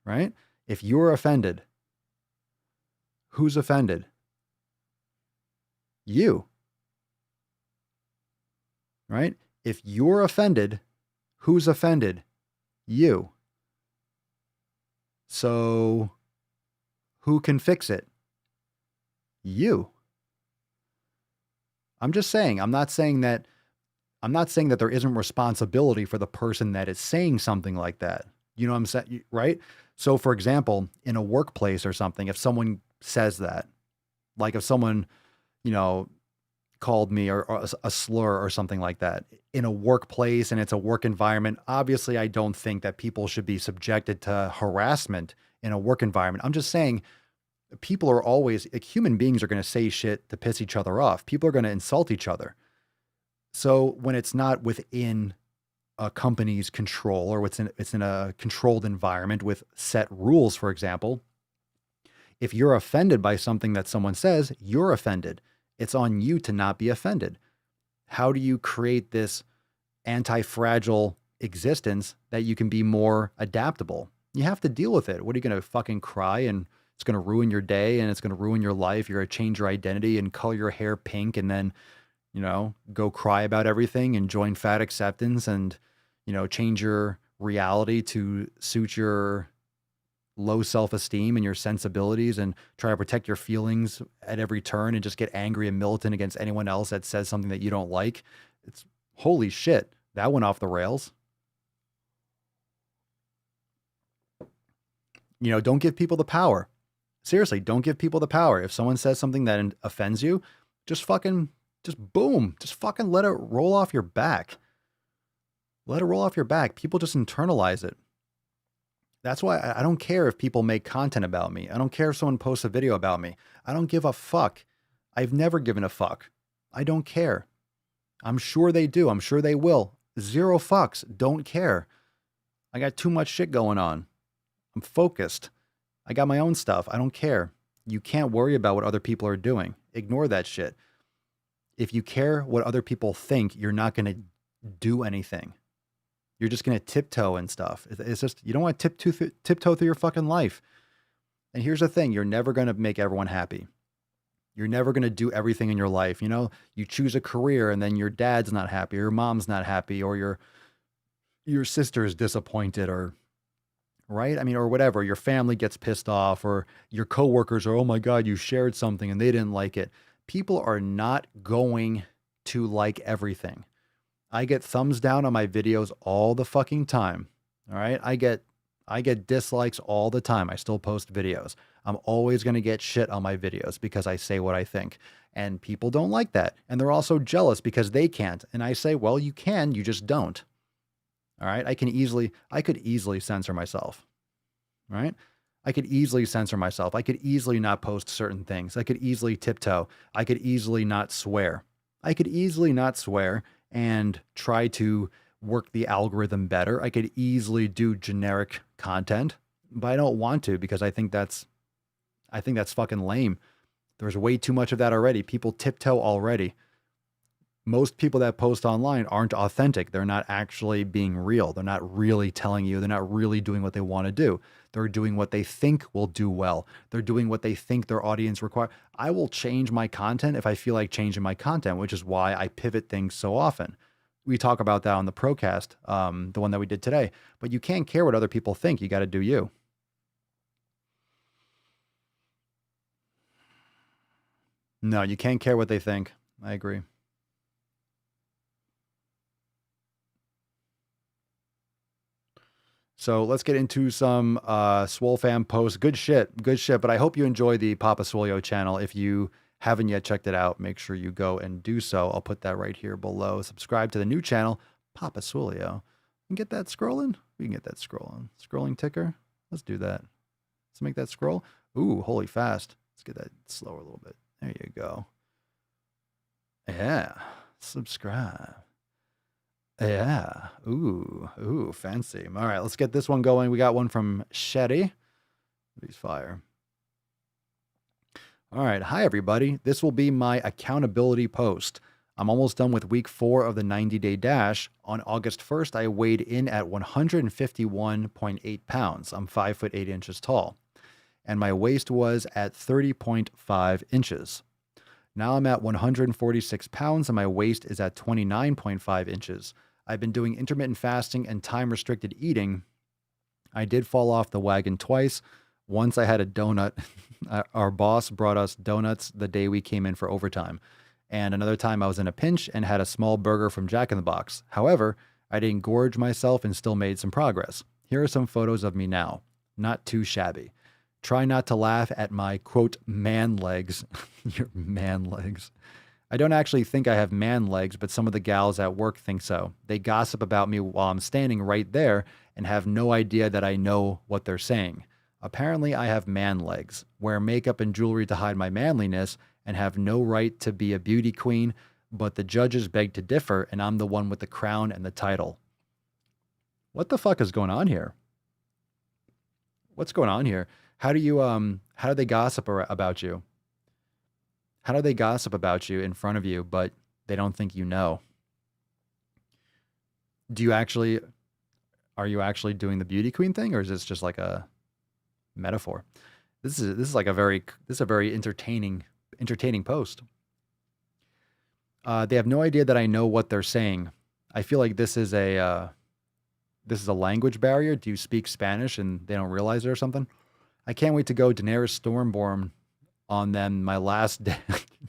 Right? If you're offended, who's offended? You. Right? If you're offended, who's offended? You. So who can fix it? You. I'm just saying, I'm not saying that there isn't responsibility for the person that is saying something like that. You know what I'm saying? Right? So for example, in a workplace or something, if someone says that, like if someone, called me or a slur or something like that in a workplace and it's a work environment, obviously I don't think that people should be subjected to harassment in a work environment. I'm just saying, people are always, like, human beings are going to say shit to piss each other off. People are going to insult each other. So when it's not within a company's control, or it's in a controlled environment with set rules, for example, if you're offended by something that someone says, you're offended. It's on you to not be offended. How do you create this anti-fragile existence that you can be more adaptable? You have to deal with it. What are you going to fucking cry and it's going to ruin your day and it's going to ruin your life? You're going to change your identity and color your hair pink and then, go cry about everything and join fat acceptance and, change your reality to suit your low self-esteem and your sensibilities and try to protect your feelings at every turn and just get angry and militant against anyone else that says something that you don't like. It's holy shit. That went off the rails. Don't give people the power. Seriously, don't give people the power. If someone says something that offends you, just fucking let it roll off your back. Let it roll off your back. People just internalize it. That's why I don't care if people make content about me. I don't care if someone posts a video about me. I don't give a fuck. I've never given a fuck. I don't care. I'm sure they do. I'm sure they will. Zero fucks. Don't care. I got too much shit going on. I'm focused. I got my own stuff. I don't care. You can't worry about what other people are doing. Ignore that shit. If you care what other people think, you're not going to do anything. You're just going to tiptoe and stuff. It's just, you don't want to tiptoe through your fucking life. And here's the thing. You're never going to make everyone happy. You're never going to do everything in your life. You choose a career and then your dad's not happy, or your mom's not happy, or your sister's disappointed, or right? Or whatever. Your family gets pissed off, or your coworkers are, oh my God, you shared something and they didn't like it. People are not going to like everything. I get thumbs down on my videos all the fucking time. All right. I get dislikes all the time. I still post videos. I'm always going to get shit on my videos because I say what I think, and people don't like that. And they're also jealous because they can't. And I say, well, you can, you just don't. All right. I could easily censor myself. Right. I could easily censor myself. I could easily not post certain things. I could easily tiptoe. I could easily not swear. And try to work the algorithm better. I could easily do generic content, but I don't want to because I think that's fucking lame. There's way too much of that already. People tiptoe already. Most people that post online aren't authentic. They're not actually being real. They're not really telling you. They're not really doing what they want to do. They're doing what they think will do well. They're doing what they think their audience require. I will change my content if I feel like changing my content, which is why I pivot things so often. We talk about that on the Procast, the one that we did today. But you can't care what other people think. You got to do you. No, you can't care what they think. I agree. So let's get into some Swole fam posts. Good shit. But I hope you enjoy the Papa Swolio channel. If you haven't yet checked it out, make sure you go and do so. I'll put that right here below. Subscribe to the new channel, Papa Swolio. And get that scrolling? We can get that scrolling. Scrolling ticker? Let's do that. Let's make that scroll. Ooh, holy fast. Let's get that slower a little bit. There you go. Yeah. Subscribe. Yeah. Ooh, fancy. All right, let's get this one going. We got one from Shetty. He's fire. All right. Hi, everybody. This will be my accountability post. I'm almost done with week 4 of the 90-day dash. On August 1st, I weighed in at 151.8 pounds. I'm 5 foot 8 inches tall. And my waist was at 30.5 inches. Now I'm at 146 pounds and my waist is at 29.5 inches. I've been doing intermittent fasting and time-restricted eating. I did fall off the wagon twice. Once I had a donut. Our boss brought us donuts the day we came in for overtime. And another time I was in a pinch and had a small burger from Jack in the Box. However, I didn't gorge myself and still made some progress. Here are some photos of me now. Not too shabby. Try not to laugh at my, quote, man legs. Your man legs. I don't actually think I have man legs, but some of the gals at work think so. They gossip about me while I'm standing right there and have no idea that I know what they're saying. Apparently, I have man legs, wear makeup and jewelry to hide my manliness, and have no right to be a beauty queen, but the judges beg to differ, and I'm the one with the crown and the title. What the fuck is going on here? What's going on here? How do they gossip about you? How do they gossip about you in front of you, but they don't think you know? Are you actually doing the beauty queen thing, or is this just like a metaphor? This is a very entertaining post. They have no idea that I know what they're saying. I feel like this is a language barrier. Do you speak Spanish and they don't realize it or something? I can't wait to go Daenerys Stormborn on them my last day.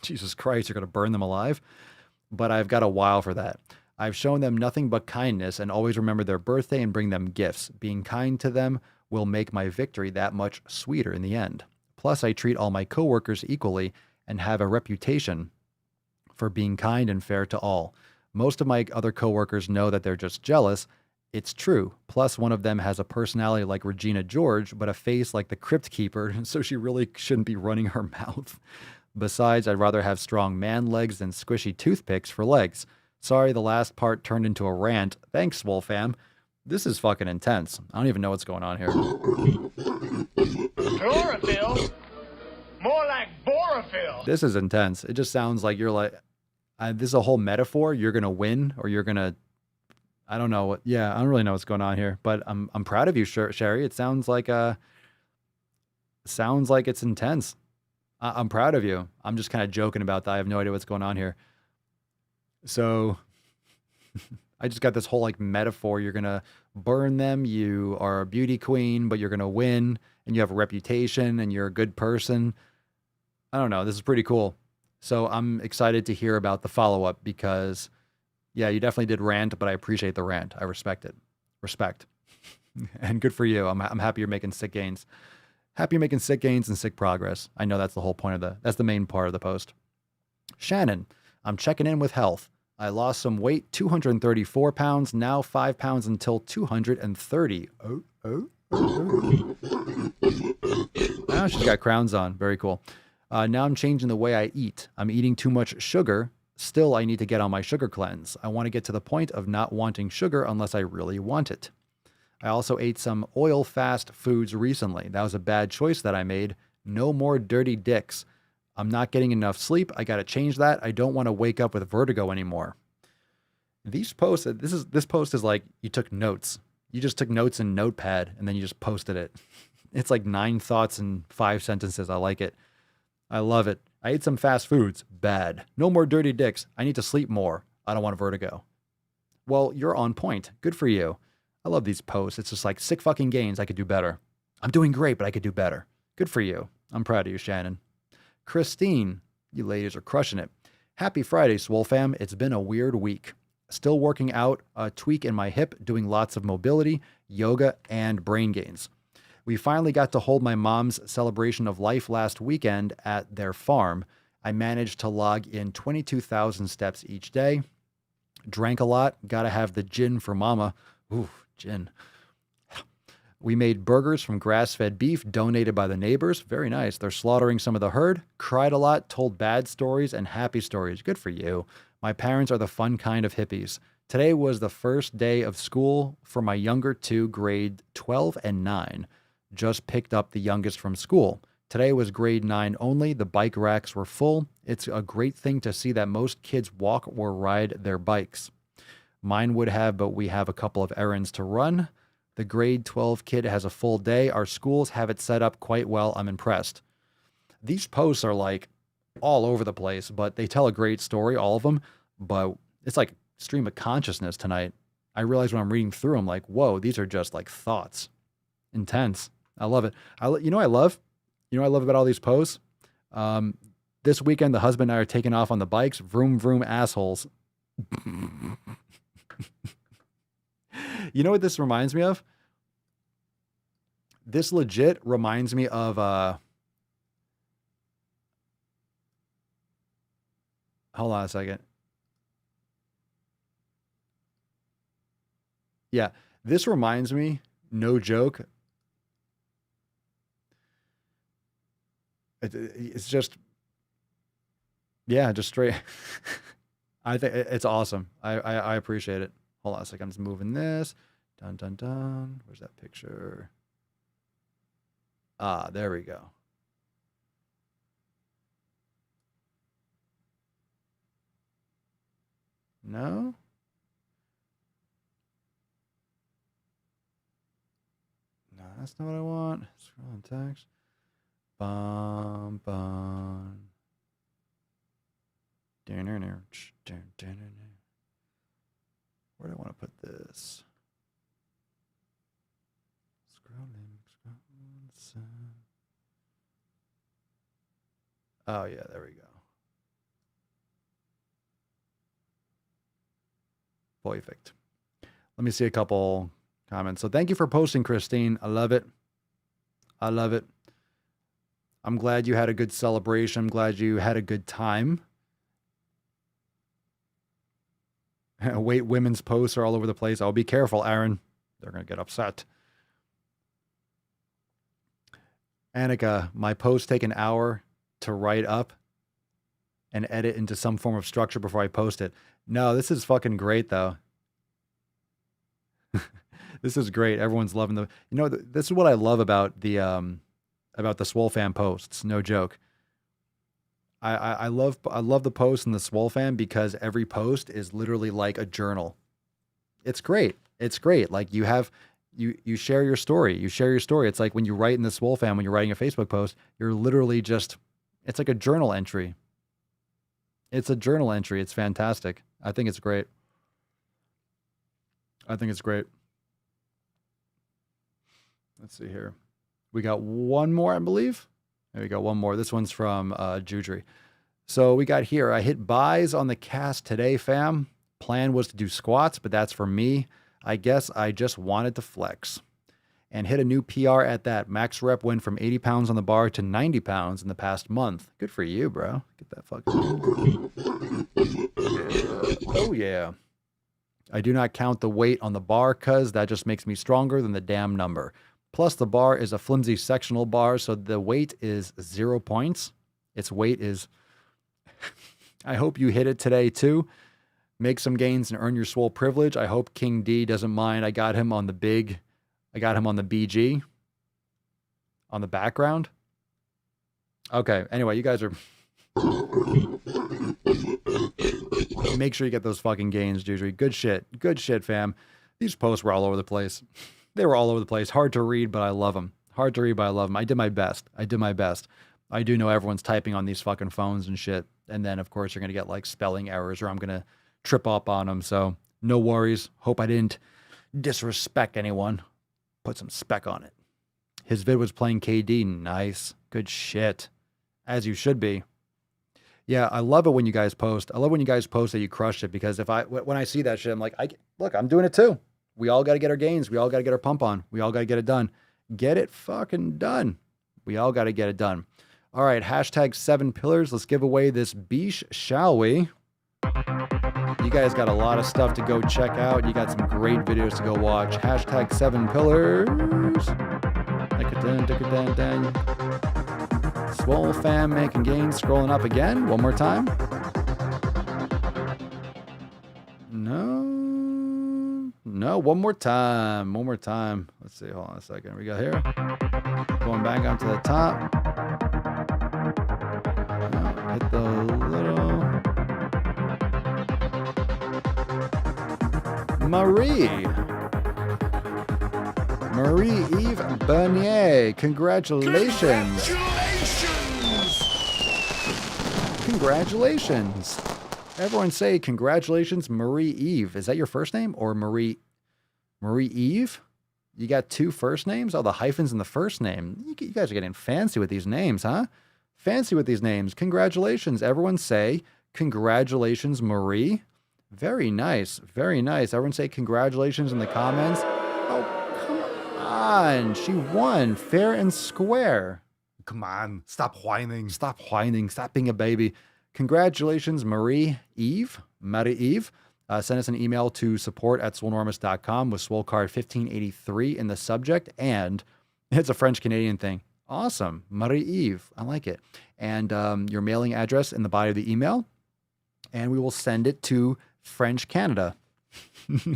Jesus Christ, you're going to burn them alive? But I've got a while for that. I've shown them nothing but kindness and always remember their birthday and bring them gifts. Being kind to them will make my victory that much sweeter in the end. Plus, I treat all my coworkers equally and have a reputation for being kind and fair to all. Most of my other coworkers know that they're just jealous. It's true. Plus, one of them has a personality like Regina George, but a face like the Crypt Keeper, so she really shouldn't be running her mouth. Besides, I'd rather have strong man legs than squishy toothpicks for legs. Sorry, the last part turned into a rant. Thanks, Swole fam. This is fucking intense. I don't even know what's going on here. Chlorophyll? More like borophyll. This is intense. It just sounds like you're like, this is a whole metaphor. You're going to win, or you're going to, I don't know. I don't really know what's going on here, but I'm proud of you, Sherry. It sounds like it's intense. I'm proud of you. I'm just kind of joking about that. I have no idea what's going on here. So I just got this whole like metaphor. You're going to burn them. You are a beauty queen, but you're going to win, and you have a reputation and you're a good person. I don't know. This is pretty cool. So I'm excited to hear about the follow-up because, yeah, you definitely did rant, but I appreciate the rant. I respect it. Respect. And good for you. I'm happy you're making sick gains. Happy you're making sick gains and sick progress. I know that's the whole point that's the main part of the post. Shannon, I'm checking in with health. I lost some weight, 234 pounds, now 5 pounds until 230. Now she's got crowns on. Very cool. Now I'm changing the way I eat. I'm eating too much sugar. Still, I need to get on my sugar cleanse. I want to get to the point of not wanting sugar unless I really want it. I also ate some oil fast foods recently. That was a bad choice that I made. No more dirty dicks. I'm not getting enough sleep. I got to change that. I don't want to wake up with vertigo anymore. These posts, this post is like you took notes. You just took notes in Notepad and then you just posted it. It's like 9 thoughts in 5 sentences. I like it. I love it. I ate some fast foods. Bad. No more dirty dicks. I need to sleep more. I don't want vertigo. Well, you're on point. Good for you. I love these posts. It's just like sick fucking gains. I could do better. I'm doing great, but I could do better. Good for you. I'm proud of you, Shannon. Christine, you ladies are crushing it. Happy Friday, Swole fam. It's been a weird week. Still working out, a tweak in my hip, doing lots of mobility, yoga, and brain gains. We finally got to hold my mom's celebration of life last weekend at their farm. I managed to log in 22,000 steps each day. Drank a lot. Gotta have the gin for mama. Ooh, gin. We made burgers from grass-fed beef donated by the neighbors. Very nice. They're slaughtering some of the herd. Cried a lot, told bad stories and happy stories. Good for you. My parents are the fun kind of hippies. Today was the first day of school for my younger two, grade 12 and 9. Just picked up the youngest from school. Today was grade 9 only. The bike racks were full. It's a great thing to see that most kids walk or ride their bikes. Mine would have, but we have a couple of errands to run. The grade 12 kid has a full day. Our schools have it set up quite well. I'm impressed. These posts are like all over the place, but they tell a great story, all of them. But it's like stream of consciousness tonight. I realize when I'm reading through them, like, whoa, these are just like thoughts. Intense. I love it. You know what I love about all these posts? This weekend, the husband and I are taking off on the bikes. Vroom, vroom, assholes. You know what this reminds me of? This legit reminds me of, hold on a second. Yeah, this reminds me, no joke. It's just, yeah, just straight. I think it's awesome. I appreciate it. Hold on a second. I'm just moving this. Dun, dun, dun. Where's that picture? Ah, there we go. No? No, that's not what I want. Scroll on text. Bum, bum. Where do I want to put this? Scrolling. Oh, yeah, there we go. Perfect. Let me see a couple comments. So thank you for posting, Christine. I love it. I love it. I'm glad you had a good celebration. I'm glad you had a good time. Wait, women's posts are all over the place. Oh, be careful, Aaron. They're going to get upset. Annika, my posts take an hour to write up and edit into some form of structure before I post it. No, this is fucking great, though. This is great. Everyone's loving the... You know, this is what I love about the Swole fan posts. No joke. I love the posts in the Swole fan because every post is literally like a journal. It's great. It's great. Like you share your story. You share your story. It's like when you write in the Swole fan, when you're writing a Facebook post, you're literally just... It's like a journal entry. It's a journal entry. It's fantastic. I think it's great. I think it's great. Let's see here. We got one more, I believe. There we go. One more. This one's from Judry. So we got here. I hit buys on the cast today, fam. Plan was to do squats, but that's for me. I guess I just wanted to flex. And hit a new PR at that. Max rep went from 80 pounds on the bar to 90 pounds in the past month. Good for you, bro. Get that fucking... Oh, yeah. I do not count the weight on the bar because that just makes me stronger than the damn number. Plus, the bar is a flimsy sectional bar, so the weight is 0 points. Its weight is... I hope you hit it today, too. Make some gains and earn your swole privilege. I hope King D doesn't mind. I got him on the BG. On the background. Okay, anyway, you guys are... Make sure you get those fucking gains, Judry. Good shit. Good shit, fam. These posts were all over the place. They were all over the place. Hard to read, but I love them. Hard to read, but I love them. I did my best. I do know everyone's typing on these fucking phones and shit. And then, of course, you're going to get, like, spelling errors or I'm going to trip up on them. So, no worries. Hope I didn't disrespect anyone. Put some spec on it. His vid was playing KD. Nice. Good shit. As you should be. Yeah, I love it when you guys post. I love when you guys post that you crushed it because when I see that shit, I'm like, look, I'm doing it too. We all got to get our gains. We all got to get our pump on. We all got to get it done. Get it fucking done. We all got to get it done. All right, hashtag 7 pillars. Let's give away this beesh, shall we? You guys got a lot of stuff to go check out. You got some great videos to go watch. Hashtag 7 pillars. Swole fam making gains. Scrolling up again. One more time. No, one more time. Let's see. Hold on a second. We got here. Going back up to the top. Hit the little... Marie Eve Bernier. Congratulations. Congratulations. Everyone say congratulations, Marie Eve. Is that your first name or Marie Eve? You got 2 first names? Oh, the hyphens in the first name. You guys are getting fancy with these names, huh? Fancy with these names. Congratulations. Everyone say congratulations, Marie. Very nice. Very nice. Everyone say congratulations in the comments. Oh, come on. She won fair and square. Come on. Stop whining. Stop whining. Stop being a baby. Congratulations, Marie Eve. Send us an email to support@swolenormous.com with swole card 1583 in the subject. And it's a French-Canadian thing. Awesome. Marie-Eve. I like it. And your mailing address in the body of the email. And we will send it to French Canada,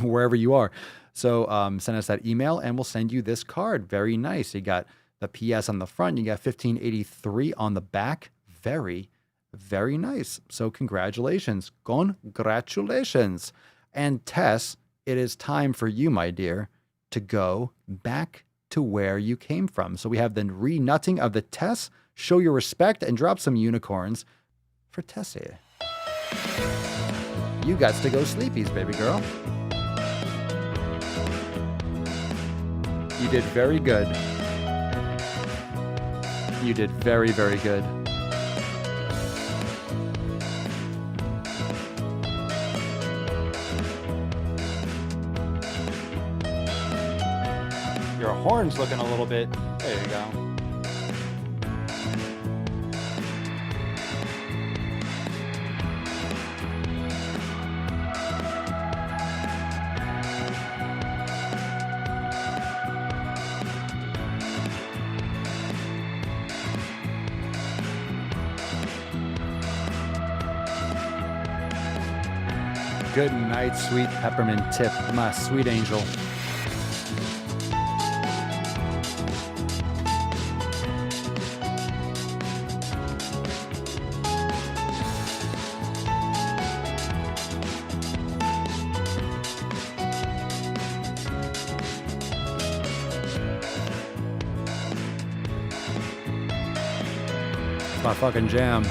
wherever you are. So send us that email and we'll send you this card. Very nice. You got the PS on the front. You got 1583 on the back. Very, very nice. So congratulations. Congratulations. And Tess, it is time for you, my dear, to go back to where you came from. So we have the re-nutting of the Tess. Show your respect and drop some unicorns for Tessie. You got to go sleepies, baby girl. You did very good. You did very, very good. Your horn's looking a little bit. There you go. Good night, sweet peppermint tip, my sweet angel. It's my fucking jam.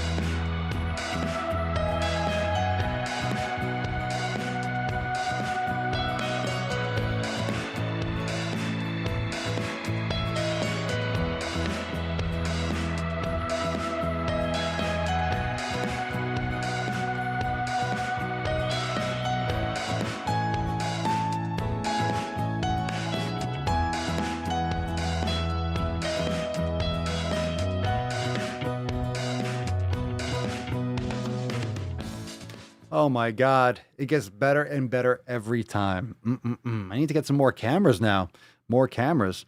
Oh my God, it gets better and better every time. I need to get some more cameras now. More cameras.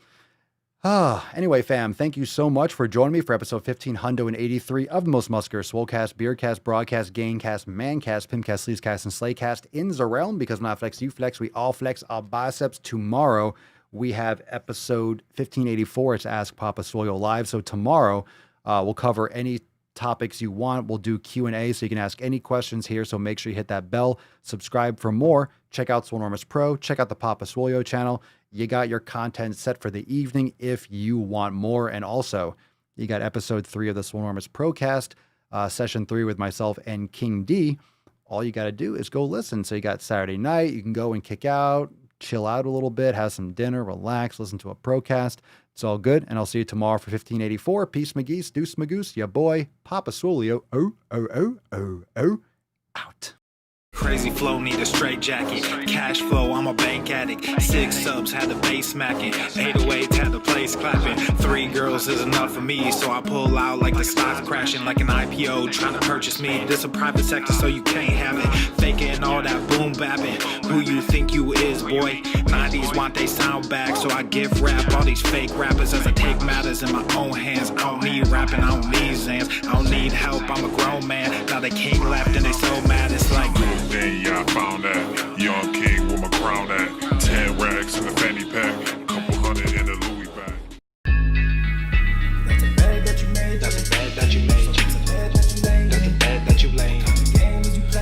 Anyway, fam, thank you so much for joining me for episode 1583 of the Most Muscular Swolecast, Beercast, Broadcast, Gaincast, Mancast, Pimpcast, Sleazecast, and Slaycast in the realm. Because when I flex, you flex, we all flex our biceps. Tomorrow, we have episode 1584. It's Ask Papa Swolio Live. So tomorrow, we'll cover any topics you want. We'll do Q&A so you can ask any questions here. So make sure you hit that bell, subscribe for more. Check out Swolenormous Pro. Check out the Papa Swolio channel. You got your content set for the evening if you want more. And also, you got episode 3 of the Swolenormous Procast, session 3 with myself and King D. All you got to do is go listen. So you got Saturday night. You can go and kick out, chill out a little bit, have some dinner, relax, listen to a Procast. It's all good, and I'll see you tomorrow for 1584. Peace, McGeese, deuce, Magoose, ya boy, Papa Swolio, out. Crazy flow, need a straight jacket. Cash flow, I'm a bank addict. 6 subs, had the bass smacking. 808, had the place clapping. 3 girls is enough for me, so I pull out like the stock crashing. Like an IPO, trying to purchase me. This a private sector, so you can't have it. Faking all that boom bapping. Who you think you is, boy? 90s want they sound back, so I give rap all these fake rappers as I take matters in my own hands. I don't need rapping, I don't need Zans. I don't need help, I'm a grown man. Now they king left and they so mad, it's like Then yeah, I found that young king with my crown at 10 racks in the fanny pack, couple hundred in the Louis bag. that's a bed that you made. That's a bed that you made. That's a bed that you laid. That's a bed that you laid.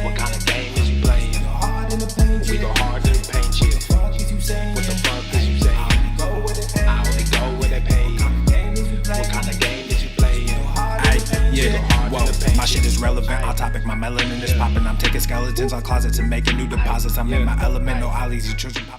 What kind of game is you playing? We go hard in the paint. We go hard in the paint shit. What the fuck is you saying? I only go where they pay. What kind of game is you playing? Yeah, whoa, my shit is relevant. On topic, my melanin is popping. I'm taking skeletons on closets and making new deposits. I'm in my element, no ollies, you children pop.